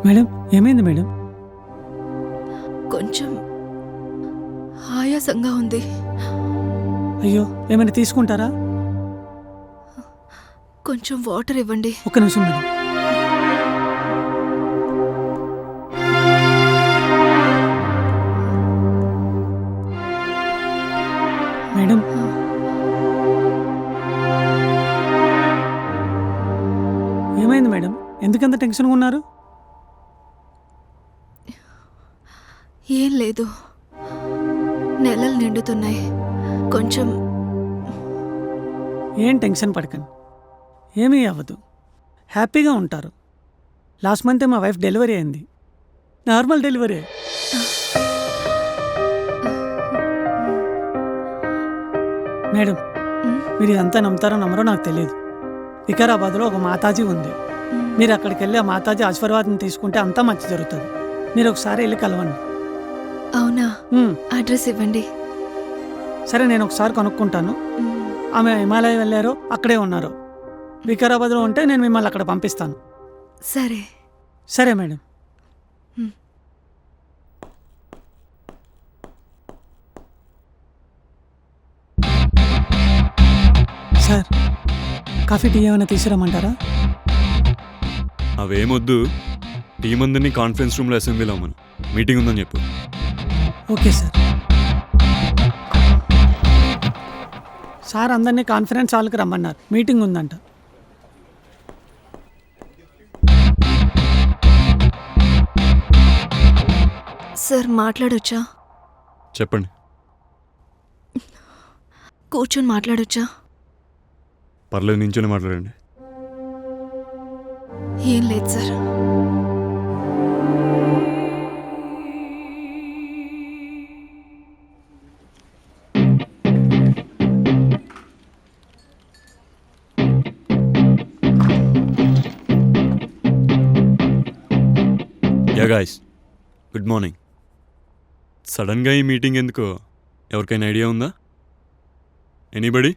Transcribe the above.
Madam ఏమైంది madam? కొంచెం ఆయాసంగా ఉంది. అయ్యో ఏమైనా తీసుకుంటారా? కొంచెం వాటర్ ఇవ్వండి. ఒక్క నిమిషం మేడం. మేడం ఏమైంది మేడం? ఎందుకంత టెన్షన్గా ఉన్నారు? ఏం లేదు, నెలలు నిండుతున్నాయి. కొంచెం ఏం టెన్షన్ పడకండి, ఏమీ అవ్వదు, హ్యాపీగా ఉంటారు. లాస్ట్ మంతే మా వైఫ్ డెలివరీ అయింది, నార్మల్ డెలివరీ. మేడం మీరు ఇదంతా నమ్ముతారో నమ్మరో నాకు తెలియదు. వికారాబాద్లో ఒక మాతాజీ ఉంది. మీరు అక్కడికి వెళ్ళి ఆ మాతాజీ ఆశీర్వాదం తీసుకుంటే అంతా మంచి జరుగుతుంది. మీరు ఒకసారి వెళ్ళి కలవండి. అవునా? అడ్రస్ ఇవ్వండి. సరే నేను ఒకసారి కనుక్కుంటాను. ఆమె హిమాలయ వెళ్ళారో అక్కడే ఉన్నారు. వికారాబాద్లో ఉంటే నేను మిమ్మల్ని అక్కడ పంపిస్తాను. సరే సరే మేడం. సార్ కాఫీ టీ ఏమైనా తీసుకురమ్మంటారా? అవేమొద్దు, టీం అందరినీ కాన్ఫరెన్స్ రూమ్లో అసెంబ్లీలో అమ్మను. మీటింగ్ ఉందని చెప్పు. Okay sir. సార్ అందరినీ కాన్ఫరెన్స్ హాల్కి రమ్మన్నారు, మీటింగ్ ఉందంట. సార్ మాట్లాడొచ్చా? చెప్పండి. కూర్చొని మాట్లాడొచ్చా? పర్లేదు, నించొని మాట్లాడండి. ఏం లేదు sir. Yeah guys, good morning. సడన్గా ఈ మీటింగ్ ఎందుకో ఎవరికైనా ఐడియా ఉందా? ఎనీబడి?